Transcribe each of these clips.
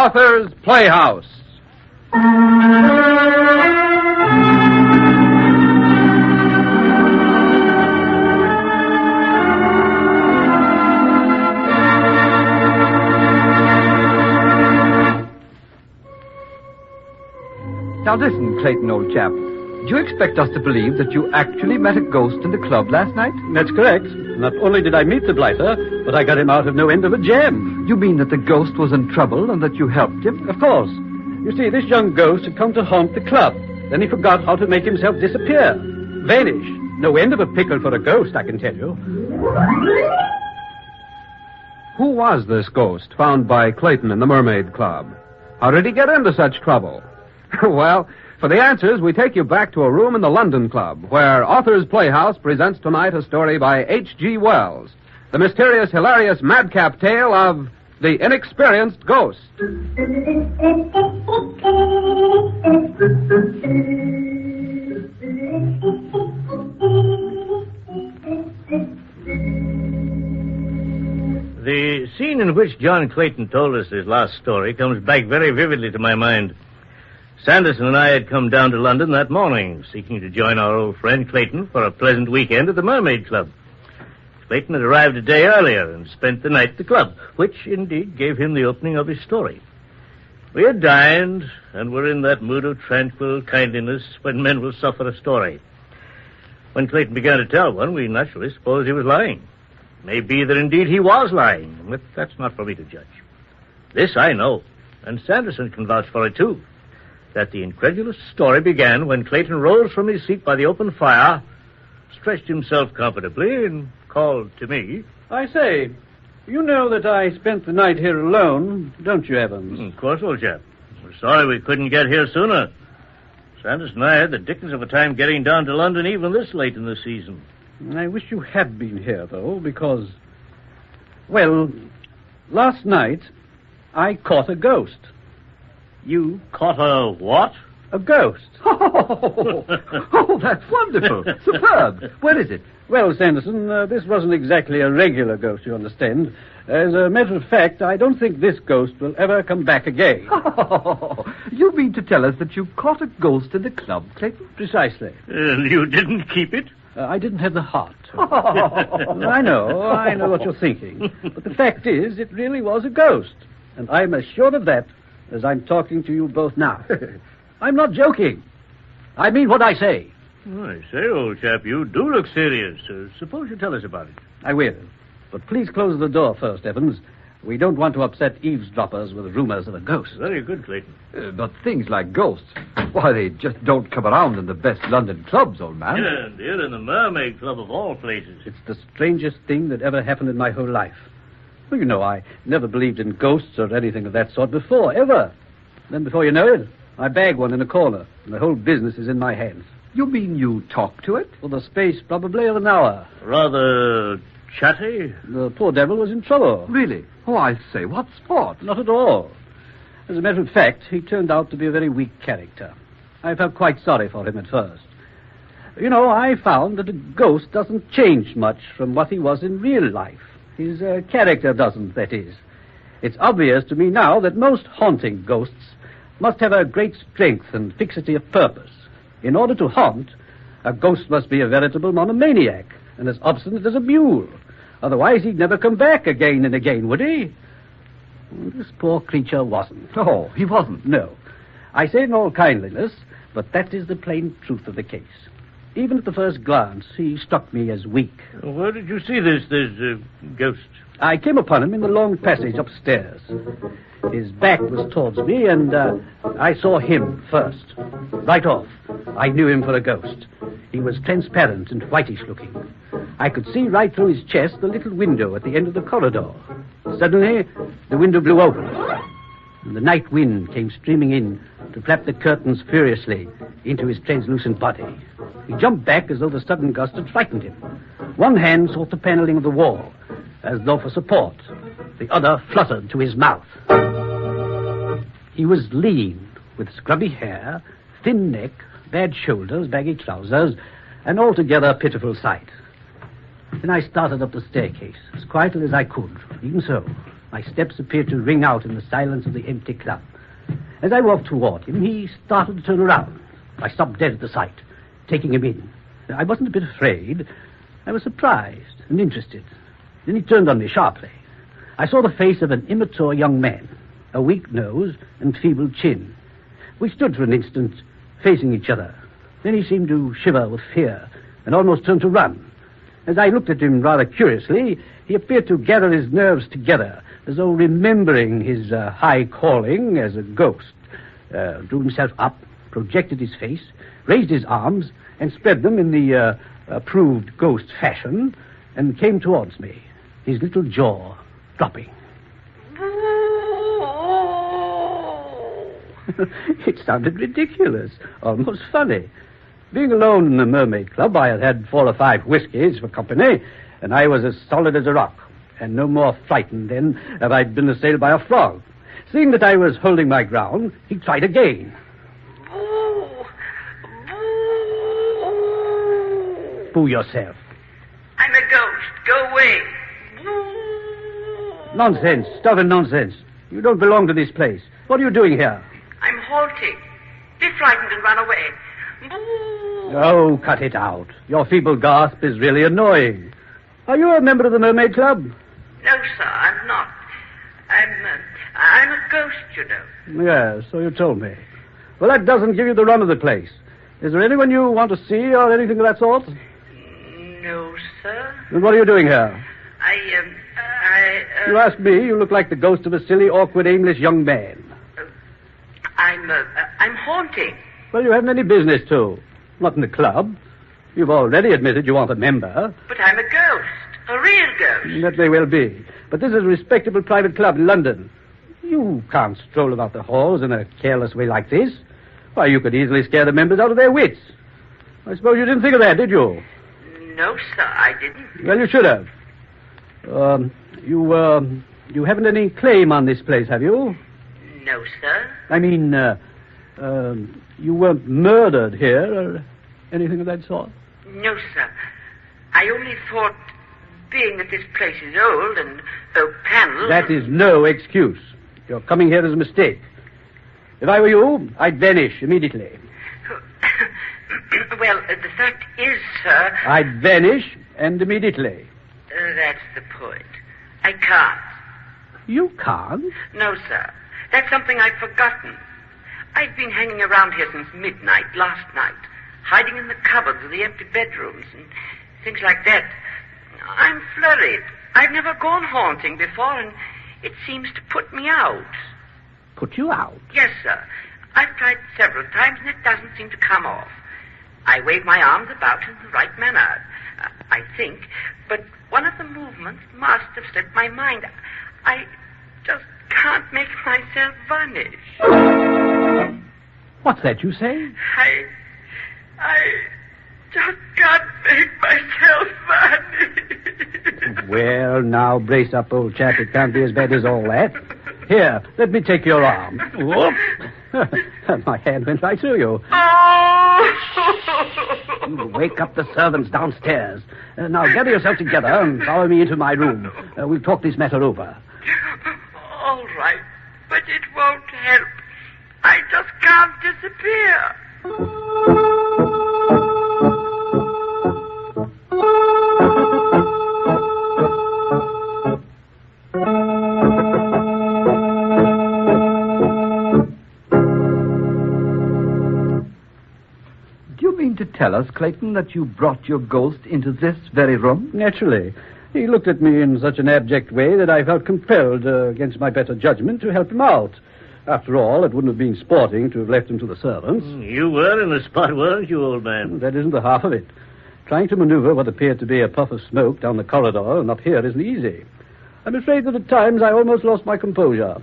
Author's Playhouse. Now listen, Clayton, old chap. Do you expect us to believe that you actually met a ghost in the club last night? That's correct. Not only did I meet the blighter, but I got him out of no end of a jam. You mean that the ghost was in trouble and that you helped him? Of course. You see, this young ghost had come to haunt the club. Then he forgot how to make himself disappear. Vanish. No end of a pickle for a ghost, I can tell you. Who was this ghost found by Clayton in the Mermaid Club? How did he get into such trouble? Well, for the answers, we take you back to a room in the London Club, where Author's Playhouse presents tonight a story by H.G. Wells, the mysterious, hilarious, madcap tale of The Inexperienced Ghost. The scene in which John Clayton told us his last story comes back very vividly to my mind. Sanderson and I had come down to London that morning, seeking to join our old friend Clayton for a pleasant weekend at the Mermaid Club. Clayton had arrived a day earlier and spent the night at the club, which indeed gave him the opening of his story. We had dined and were in that mood of tranquil kindliness when men will suffer a story. When Clayton began to tell one, we naturally supposed he was lying. It may be that indeed he was lying, but that's not for me to judge. This I know, and Sanderson can vouch for it too, that the incredulous story began when Clayton rose from his seat by the open fire, stretched himself comfortably, and called to me. I say, you know that I spent the night here alone, don't you, Evans? Of course, old chap. We're sorry we couldn't get here sooner. Sanderson and I had the dickens of a time getting down to London even this late in the season. I wish you had been here, though, because, well, last night I caught a ghost. You caught a what? A ghost. Oh, that's wonderful. Superb. Where is it? Well, Sanderson, this wasn't exactly a regular ghost, you understand. As a matter of fact, I don't think this ghost will ever come back again. You mean to tell us that you caught a ghost in the club, Clayton? Precisely. You didn't keep it? I didn't have the heart. I know what you're thinking. But the fact is, it really was a ghost. And I'm as sure of that as I'm talking to you both now. I'm not joking. I mean what I say. Oh, I say, old chap, you do look serious. Suppose you tell us about it. I will. But please close the door first, Evans. We don't want to upset eavesdroppers with rumors of a ghost. Very good, Clayton. But things like ghosts, why, they just don't come around in the best London clubs, old man. Yeah, and here in the Mermaid Club of all places. It's the strangest thing that ever happened in my whole life. Well, you know, I never believed in ghosts or anything of that sort before, ever. Then before you know it, I bag one in a corner, and the whole business is in my hands. You mean you talk to it? For the space, probably, of an hour. Rather chatty? The poor devil was in trouble. Really? Oh, I say, what sport? Not at all. As a matter of fact, he turned out to be a very weak character. I felt quite sorry for him at first. You know, I found that a ghost doesn't change much from what he was in real life. His character doesn't, that is. It's obvious to me now that most haunting ghosts must have a great strength and fixity of purpose. In order to haunt, a ghost must be a veritable monomaniac and as obstinate as a mule. Otherwise, he'd never come back again and again, would he? This poor creature wasn't. Oh, he wasn't? No. I say in all kindliness, but that is the plain truth of the case. Even at the first glance, he struck me as weak. Where did you see this ghost? I came upon him in the long passage upstairs. His back was towards me, and I saw him first. Right off, I knew him for a ghost. He was transparent and whitish-looking. I could see right through his chest the little window at the end of the corridor. Suddenly, the window blew open, and the night wind came streaming in to flap the curtains furiously into his translucent body. He jumped back as though the sudden gust had frightened him. One hand sought the paneling of the wall, as though for support. The other fluttered to his mouth. He was lean, with scrubby hair, thin neck, bad shoulders, baggy trousers, an altogether pitiful sight. Then I started up the staircase, as quietly as I could. Even so, My steps appeared to ring out in the silence of the empty club. As I walked toward him, he started to turn around. I stopped dead at the sight, taking him in. I wasn't a bit afraid. I was surprised and interested. Then he turned on me sharply. I saw the face of an immature young man, a weak nose and feeble chin. We stood for an instant, facing each other. Then he seemed to shiver with fear and almost turned to run. As I looked at him rather curiously, he appeared to gather his nerves together, as though remembering his high calling as a ghost. Drew himself up, projected his face, raised his arms, and spread them in the approved ghost fashion, and came towards me, his little jaw dropping. It sounded ridiculous, almost funny. Being alone in the Mermaid Club, I had had 4 or 5 whiskies for company, and I was as solid as a rock, and no more frightened than if I'd been assailed by a frog. Seeing that I was holding my ground, he tried again. Boo yourself. I'm a ghost. Go away. Nonsense. Stuff and nonsense. You don't belong to this place. What are you doing here? I'm halting. Be frightened and run away. Oh, cut it out. Your feeble gasp is really annoying. Are you a member of the Mermaid Club? No, sir, I'm not. I'm a ghost, you know. Yes, so you told me. Well, that doesn't give you the run of the place. Is there anyone you want to see or anything of that sort? No, sir. Then what are you doing here? You ask me, you look like the ghost of a silly, awkward, aimless young man. I'm haunting. Well, you haven't any business to. Not in the club. You've already admitted you aren't a member. But I'm a ghost. A real ghost. That may well be. But this is a respectable private club in London. You can't stroll about the halls in a careless way like this. Why, you could easily scare the members out of their wits. I suppose you didn't think of that, did you? No, sir, I didn't. Well, you should have. You haven't any claim on this place, have you? No, sir. I mean, you weren't murdered here or anything of that sort? No, sir. I only thought, being that this place is old and oak-paneled... That is no excuse. Your coming here is a mistake. If I were you, I'd vanish immediately. Well, the fact is, sir... I'd vanish, and immediately. That's the point. I can't. You can't? No, sir. That's something I've forgotten. I've been hanging around here since midnight last night, hiding in the cupboards of the empty bedrooms and things like that. I'm flurried. I've never gone haunting before, and it seems to put me out. Put you out? Yes, sir. I've tried several times, and it doesn't seem to come off. I wave my arms about in the right manner, I think, but one of the movements must have slipped my mind. I just can't make myself vanish. What's that you say? I just can't make myself vanish. Well, now, brace up, old chap. It can't be as bad as all that. Here, let me take your arm. Whoop. My hand went right through you. Oh! Wake up the servants downstairs. Now, gather yourself together and follow me into my room. We'll talk this matter over. All right, but it won't help. I just can't disappear. To tell us, Clayton, that you brought your ghost into this very room? Naturally. He looked at me in such an abject way that I felt compelled, against my better judgment, to help him out. After all, it wouldn't have been sporting to have left him to the servants. You were in the spot, weren't you, old man? That isn't the half of it. Trying to maneuver what appeared to be a puff of smoke down the corridor and up here isn't easy. I'm afraid that at times I almost lost my composure.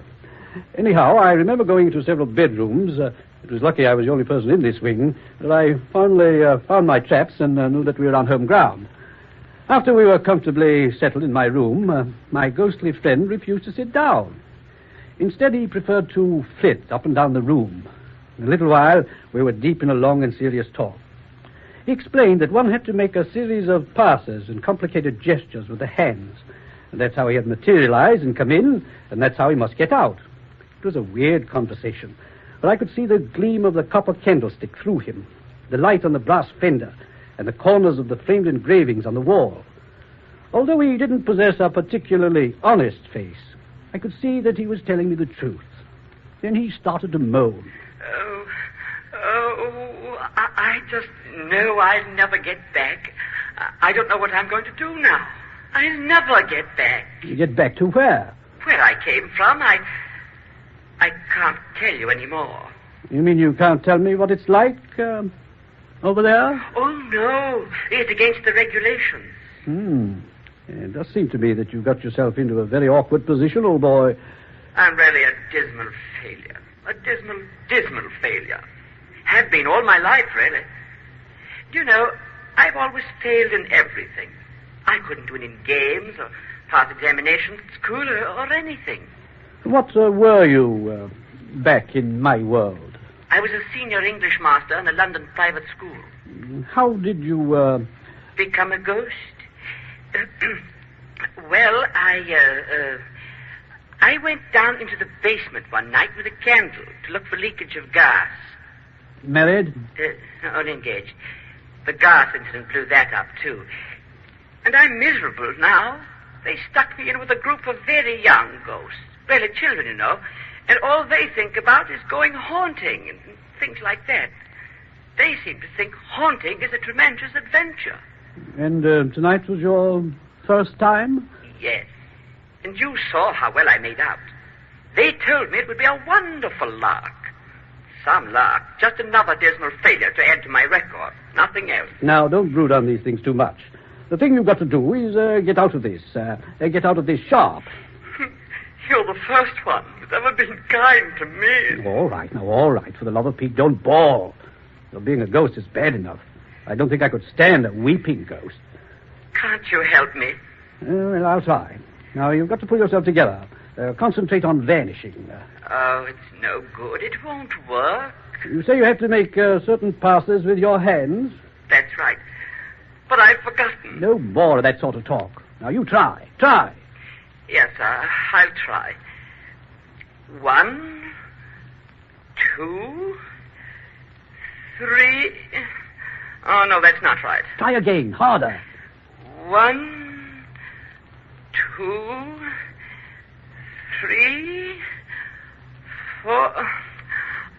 Anyhow, I remember going into several bedrooms. It was lucky I was the only person in this wing, that I finally found my traps and knew that we were on home ground. After we were comfortably settled in my room, my ghostly friend refused to sit down. Instead, he preferred to flit up and down the room. In a little while, we were deep in a long and serious talk. He explained that one had to make a series of passes and complicated gestures with the hands, And that's how he had materialized and come in, and that's how he must get out. It was a weird conversation, but I could see the gleam of the copper candlestick through him, the light on the brass fender, and the corners of the framed engravings on the wall. Although he didn't possess a particularly honest face, I could see that he was telling me the truth. Then he started to moan. I just know I'll never get back. I don't know what I'm going to do now. I'll never get back. You get back to where? Where I came from, I can't tell you anymore. You mean you can't tell me what it's like, over there? Oh, no. It's against the regulations. It does seem to me that you got yourself into a very awkward position, old boy. I'm really a dismal failure. A dismal failure. Have been all my life, really. Do you know, I've always failed in everything. I couldn't win in games or pass examinations at school or anything. What were you back in my world? I was a senior English master in a London private school. How did you become a ghost? Well, I went down into the basement one night with a candle to look for leakage of gas. Married? Unengaged. The gas incident blew that up, too. And I'm miserable now. They stuck me in with a group of very young ghosts. Really children, you know. And all they think about is going haunting and things like that. They seem to think haunting is a tremendous adventure. And tonight was your first time? Yes. And you saw how well I made out. They told me it would be a wonderful lark. Some lark. Just another dismal failure to add to my record. Nothing else. Now, don't brood on these things too much. The thing you've got to do is get out of this. Get out of this sharp. You're the first one who's ever been kind to me. All right, now, all right. For the love of Pete, don't bawl. Though being a ghost is bad enough. I don't think I could stand a weeping ghost. Can't you help me? Well, I'll try. Now, you've got to pull yourself together. Concentrate on vanishing. Oh, it's no good. It won't work. You say you have to make certain passes with your hands? That's right. But I've forgotten. No more of that sort of talk. Now, you try. Try. Yes, sir. I'll try. 1, 2, 3... Oh, no, that's not right. Try again. Harder. 1, 2, 3, 4...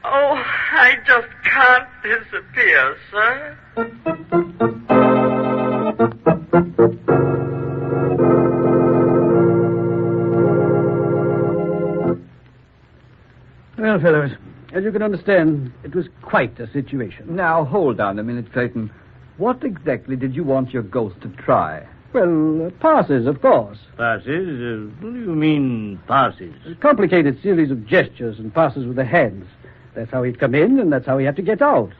Oh, I just can't disappear, sir. Well, fellows, as you can understand, it was quite a situation. Now, hold on a minute, Clayton. What exactly did you want your ghost to try? Well, passes, of course. Passes? What do you mean, passes? A complicated series of gestures and passes with the hands. That's how he'd come in, and that's how he had to get out.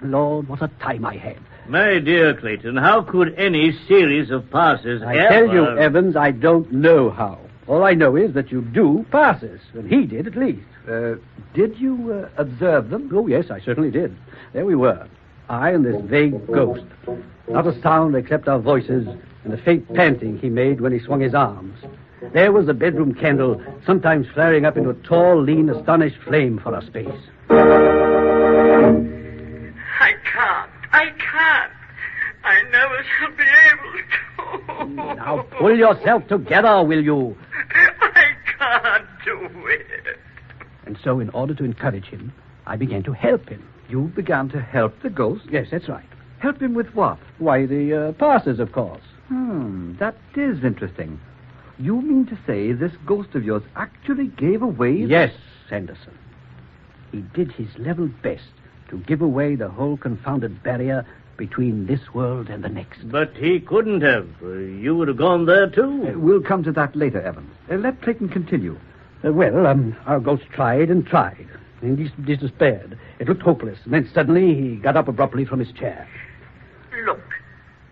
Lord, what a time I had. My dear Clayton, how could any series of passes I tell you, Evans, I don't know how. All I know is that you do passes, and he did at least. Did you observe them? Oh, yes, I certainly did. There we were, I and this vague ghost. Not a sound except our voices and the faint panting he made when he swung his arms. There was the bedroom candle, sometimes flaring up into a tall, lean, astonished flame for a space. I can't. I never shall be able to. Now pull yourself together, will you? I can't do it. And so, in order to encourage him, I began to help him. You began to help the ghost? Yes, that's right. Help him with what? Why, the passes, of course. That is interesting. You mean to say this ghost of yours actually gave away... Yes, Sanderson. He did his level best to give away the whole confounded barrier between this world and the next. But he couldn't have. You would have gone there, too. We'll come to that later, Evans. Let Clayton continue. Our ghost tried and tried. And he despaired. It looked hopeless. And then suddenly he got up abruptly from his chair. Look,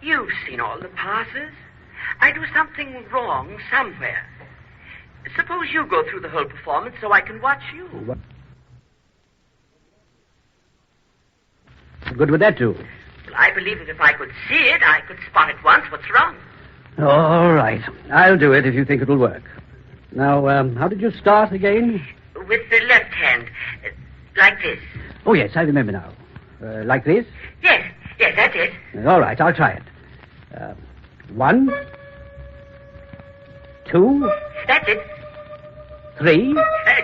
you've seen all the passes. I do something wrong somewhere. Suppose you go through the whole performance so I can watch you. What good would that do? Well, I believe that if I could see it, I could spot at once what's wrong. All right. I'll do it if you think it'll work. Now, how did you start again? With the left hand. Like this. Oh, yes, I remember now. Like this? Yes, that's it. All right, I'll try it. 1, 2, That's it. 3,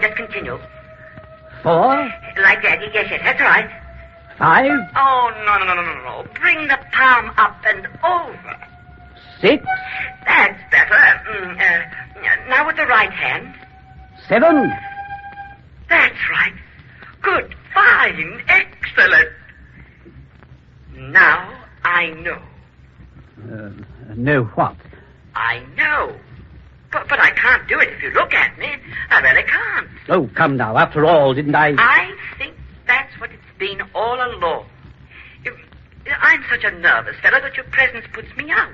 Just continue. 4, Like that. Yes, that's right. 5, Oh, no. Bring the palm up and over. 6, That's better. Now with the right hand. 7. That's right. Good. Fine. Excellent. Now I know. Know what? I know. But I can't do it if you look at me. I really can't. Oh, come now. After all, didn't I... I think that's what it's been all along. I'm such a nervous fellow that your presence puts me out.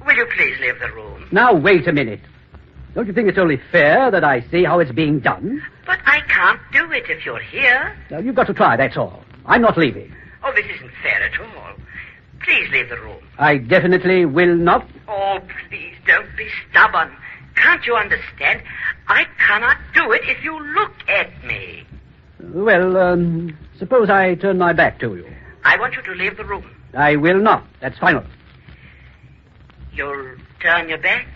Will you please leave the room? Now, wait a minute. Don't you think it's only fair that I see how it's being done? But I can't do it if you're here. Now, you've got to try, that's all. I'm not leaving. Oh, this isn't fair at all. Please leave the room. I definitely will not. Oh, please don't be stubborn. Can't you understand? I cannot do it if you look at me. Well, suppose I turn my back to you. I want you to leave the room. I will not. That's final. You'll turn your back?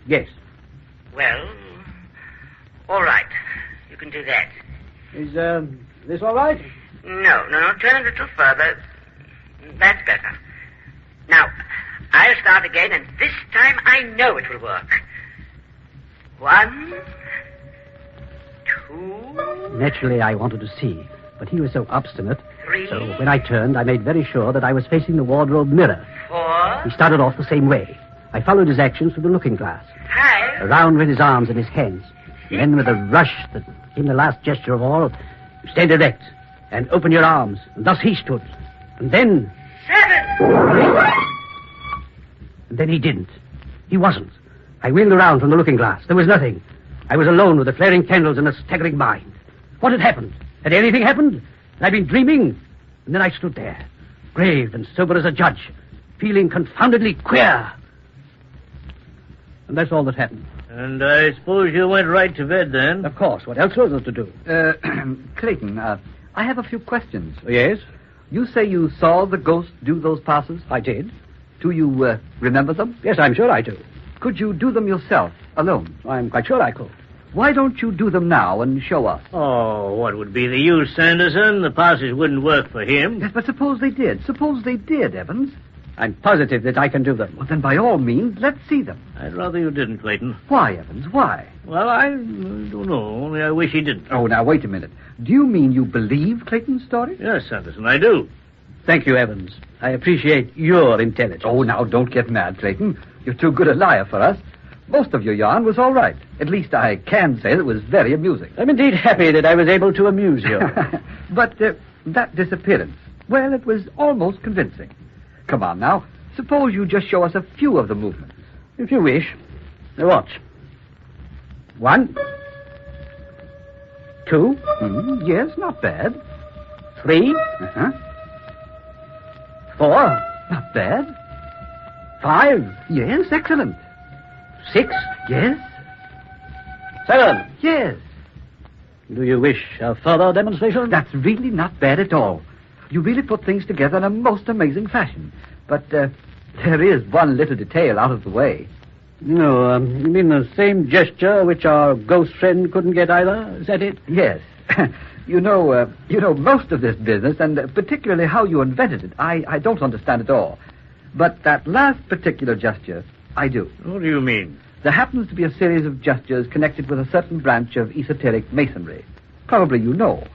Yes. Well, all right. You can do that. Is this all right? No. Turn a little further. That's better. Now, I'll start again, and this time I know it will work. 1, 2... Naturally, I wanted to see, but he was so obstinate. 3... So when I turned, I made very sure that I was facing the wardrobe mirror. 4... He started off the same way. I followed his actions through the looking glass. 5... Around went his arms and his hands. And then with a rush that came the last gesture of all, you stand erect and open your arms. And thus he stood. And then... 7... And then he didn't. He wasn't. I wheeled around from the looking glass. There was nothing. I was alone with the flaring candles and a staggering mind. What had happened? Had anything happened? Had I been dreaming? And then I stood there, grave and sober as a judge, feeling confoundedly queer. And that's all that happened. And I suppose you went right to bed then? Of course. What else was there to do? Clayton, I have a few questions. Yes? You say you saw the ghost do those passes? I did. Do you remember them? Yes, I'm sure I do. Could you do them yourself, alone? I'm quite sure I could. Why don't you do them now and show us? Oh, what would be the use, Sanderson? The passes wouldn't work for him. Yes, but suppose they did. Suppose they did, Evans. I'm positive that I can do them. Well, then by all means, let's see them. I'd rather you didn't, Clayton. Why, Evans? Why? Well, I don't know. Only I wish he didn't. Oh, now, wait a minute. Do you mean you believe Clayton's story? Yes, Sanderson, I do. Thank you, Evans. I appreciate your intelligence. Oh, now, don't get mad, Clayton. You're too good a liar for us. Most of your yarn was all right. At least I can say it was very amusing. I'm indeed happy that I was able to amuse you. But that disappearance, well, it was almost convincing. Come on now. Suppose you just show us a few of the movements. If you wish. Now watch. 1, 2. Yes, not bad. 3. 4. Not bad. 5. Yes, excellent. 6. Yes. 7. Yes. Do you wish a further demonstration? That's really not bad at all. You really put things together in a most amazing fashion. But there is one little detail out of the way. No, you mean the same gesture which our ghost friend couldn't get either? Is that it? Yes. You know, most of this business, and particularly how you invented it, I don't understand at all. But that last particular gesture, I do. What do you mean? There happens to be a series of gestures connected with a certain branch of esoteric masonry. Probably you know.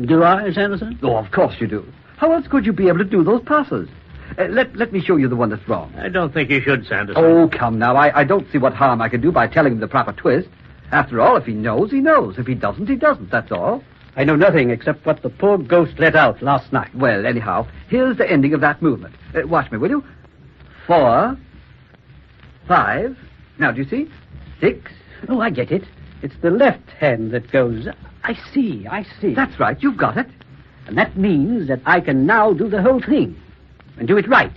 Do I, Sanderson? Oh, of course you do. How else could you be able to do those passes? Let me show you the one that's wrong. I don't think you should, Sanderson. Oh, come now. I don't see what harm I can do by telling him the proper twist. After all, if he knows, he knows. If he doesn't, he doesn't. That's all. I know nothing except what the poor ghost let out last night. Well, anyhow, here's the ending of that movement. Watch me, will you? 4, 5. Now, do you see? 6. Oh, I get it. It's the left hand that goes. I see. That's right. You've got it. And that means that I can now do the whole thing. And do it right.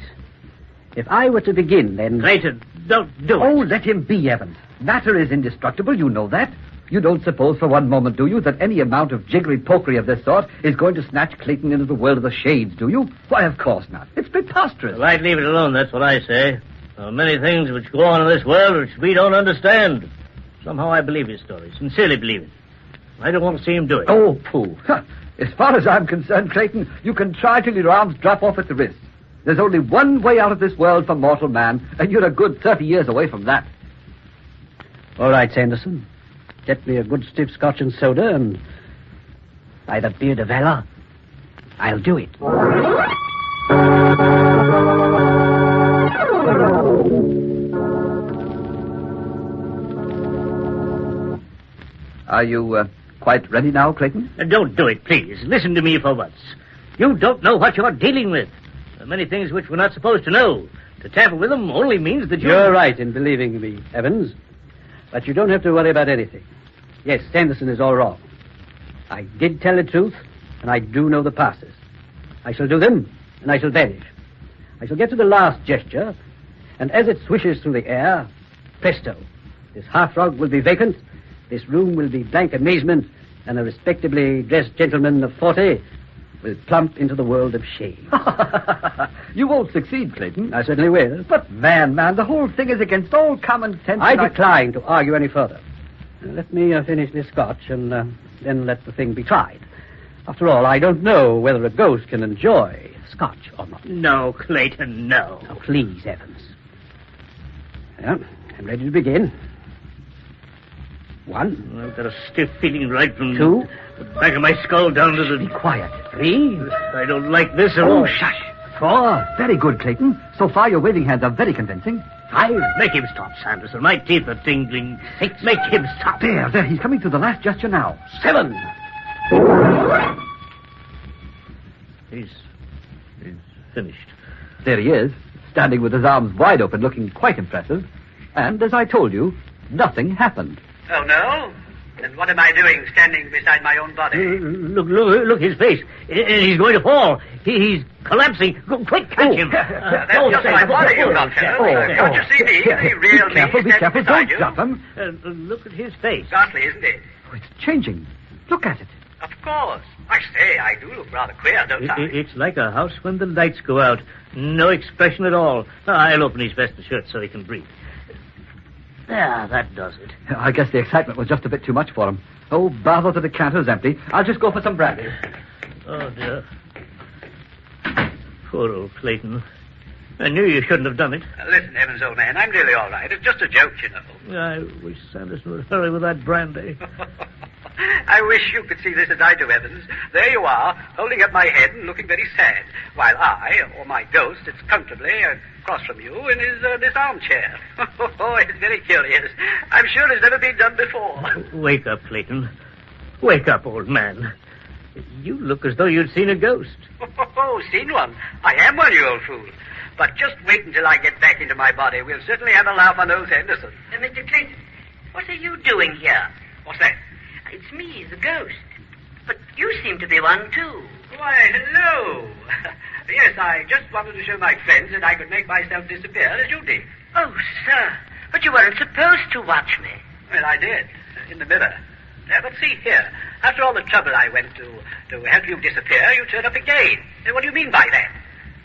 If I were to begin, then... Clayton, don't do it. Oh, let him be, Evans. Matter is indestructible, you know that. You don't suppose for one moment, do you, that any amount of jiggery-pokery of this sort is going to snatch Clayton into the world of the shades, do you? Why, of course not. It's preposterous. Well, I'd leave it alone, that's what I say. There are many things which go on in this world which we don't understand. Somehow I believe his story, sincerely believe it. I don't want to see him do it. Oh, pooh. As far as I'm concerned, Clayton, you can try till your arms drop off at the wrist. There's only one way out of this world for mortal man, and you're a good 30 years away from that. All right, Sanderson. Get me a good stiff scotch and soda, and by the beard of Wella, I'll do it. Are you quite ready now, Clayton? Don't do it, please. Listen to me for once. You don't know what you're dealing with. There are many things which we're not supposed to know. To tamper with them only means that You're right in believing me, Evans. But you don't have to worry about anything. Yes, Sanderson is all wrong. I did tell the truth, and I do know the passes. I shall do them, and I shall vanish. I shall get to the last gesture, and as it swishes through the air, presto, this hearthrug will be vacant, this room will be blank amazement, and a respectably dressed gentleman of 40 will plump into the world of shame. You won't succeed, Clayton. I certainly will. But, man, the whole thing is against all common sense. I decline to argue any further. Let me finish this scotch, and then let the thing be tried. After all, I don't know whether a ghost can enjoy scotch or not. No, Clayton, no. Now, please, Evans. Well, I'm ready to begin. 1. I've got a stiff feeling right from 2. the back of my skull down to the... Be quiet. 3. I don't like this at all. Oh, shush. 4. Very good, Clayton. So far, your waving hands are very convincing. 5. Make him stop, Sanderson. My teeth are tingling. 6. Make him stop. There. He's coming to the last gesture now. 7. He's finished. There he is, standing with his arms wide open, looking quite impressive. And, as I told you, nothing happened. Oh, no? Then what am I doing standing beside my own body? Look, his face. He's going to fall. He's collapsing. Go, quick, catch him. That's just my body, you knockhead. Can't you see me? The real me. Be careful, don't drop him. Look at his face. Ghastly, isn't it? Oh, it's changing. Look at it. Of course. I say, I do look rather queer, don't I? It's like a house when the lights go out. No expression at all. I'll open his vest and shirt so he can breathe. There, that does it. I guess the excitement was just a bit too much for him. Oh, bother, the decanter's empty. I'll just go for some brandy. Oh, dear. Poor old Clayton. I knew you shouldn't have done it. Listen, Evans, old man, I'm really all right. It's just a joke, you know. I wish Sanderson would hurry with that brandy. I wish you could see this as I do, Evans. There you are, holding up my head and looking very sad, while I, or my ghost, sits comfortably across from you in this armchair. Oh, it's very curious. I'm sure it's never been done before. Wake up, Clayton. Wake up, old man. You look as though you'd seen a ghost. Oh, seen one? I am one, you old fool. But just wait until I get back into my body. We'll certainly have a laugh on old Henderson. Mr. Clayton, what are you doing here? What's that? It's me, the ghost. But you seem to be one, too. Why, hello. Yes, I just wanted to show my friends that I could make myself disappear as you did. Oh, sir, but you weren't supposed to watch me. Well, I did, in the mirror. But see here, after all the trouble I went to help you disappear, you turn up again. What do you mean by that?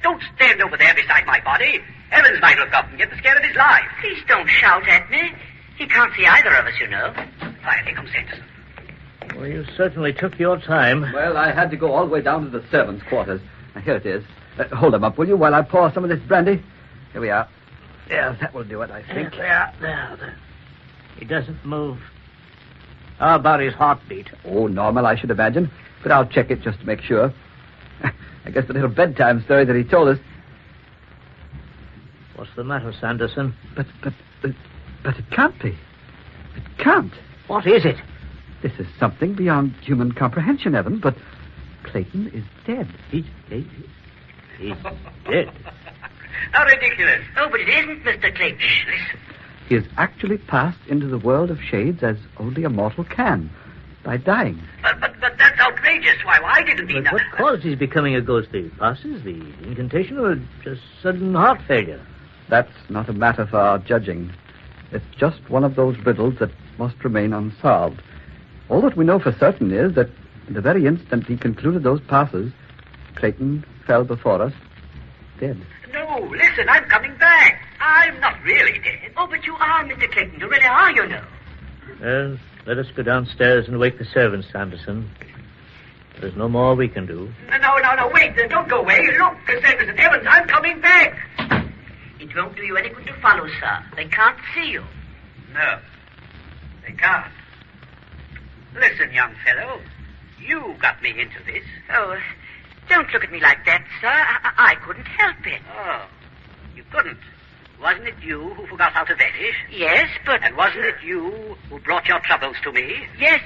Don't stand over there beside my body. Evans might look up and get the scare of his life. Please don't shout at me. He can't see either of us, you know. Why, here comes Sanderson. Well, you certainly took your time. Well, I had to go all the way down to the servants' quarters. Here it is. Hold him up, will you, while I pour some of this brandy? Here we are. Yeah, that will do it, I think. There. He doesn't move. How about his heartbeat? Oh, normal, I should imagine. But I'll check it just to make sure. I guess the little bedtime story that he told us. What's the matter, Sanderson? But it can't be. It can't. What is it? This is something beyond human comprehension, Evan, but Clayton is dead. He's dead. How ridiculous. Oh, but it isn't, Mr. Clayton. Shh, listen. He has actually passed into the world of shades as only a mortal can, by dying. But that's outrageous. Why didn't he... But what caused his becoming a ghost? The passes, the incantation, or just sudden heart failure? That's not a matter for our judging. It's just one of those riddles that must remain unsolved. All that we know for certain is that the very instant he concluded those passes, Clayton fell before us, dead. No, listen, I'm coming back. I'm not really dead. Oh, but you are, Mr. Clayton. You really are, you know. Well, let us go downstairs and wake the servants, Sanderson. There's no more we can do. No, wait. Don't go away. Look, Sanderson, Evans, I'm coming back. It won't do you any good to follow, sir. They can't see you. No, they can't. Listen, young fellow, you got me into this. Oh, don't look at me like that, sir. I couldn't help it. Oh, you couldn't. Wasn't it you who forgot how to vanish? Yes, but... And wasn't it you who brought your troubles to me? Yes,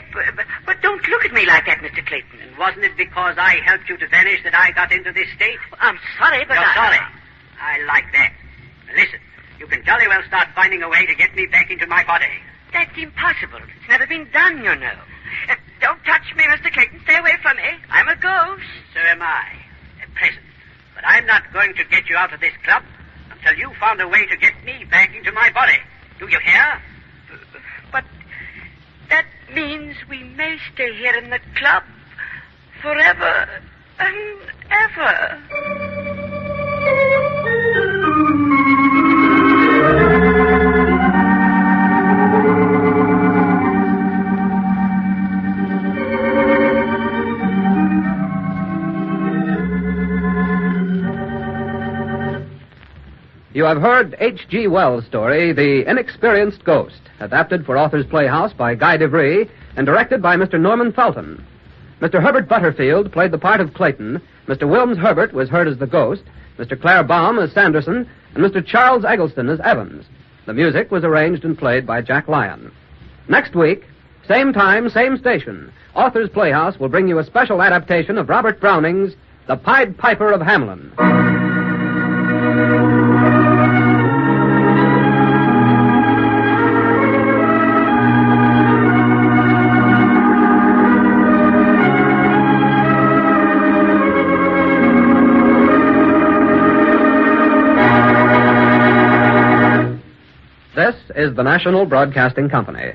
but don't look at me like that, Mr. Clayton. And wasn't it because I helped you to vanish that I got into this state? I'm sorry, but You're sorry. I like that. Listen, you can jolly well start finding a way to get me back into my body. That's impossible. It's never been done, you know. Don't touch me, Mr. Clayton. Stay away from me. I'm a ghost. So am I, at present. But I'm not going to get you out of this club until you found a way to get me back into my body. Do you hear? But that means we may stay here in the club forever and ever. You have heard H.G. Wells' story, The Inexperienced Ghost, adapted for Authors Playhouse by Guy DeVry and directed by Mr. Norman Felton. Mr. Herbert Butterfield played the part of Clayton, Mr. Wilms Herbert was heard as the ghost, Mr. Claire Baum as Sanderson, and Mr. Charles Eggleston as Evans. The music was arranged and played by Jack Lyon. Next week, same time, same station, Authors Playhouse will bring you a special adaptation of Robert Browning's The Pied Piper of Hamelin. This is the National Broadcasting Company.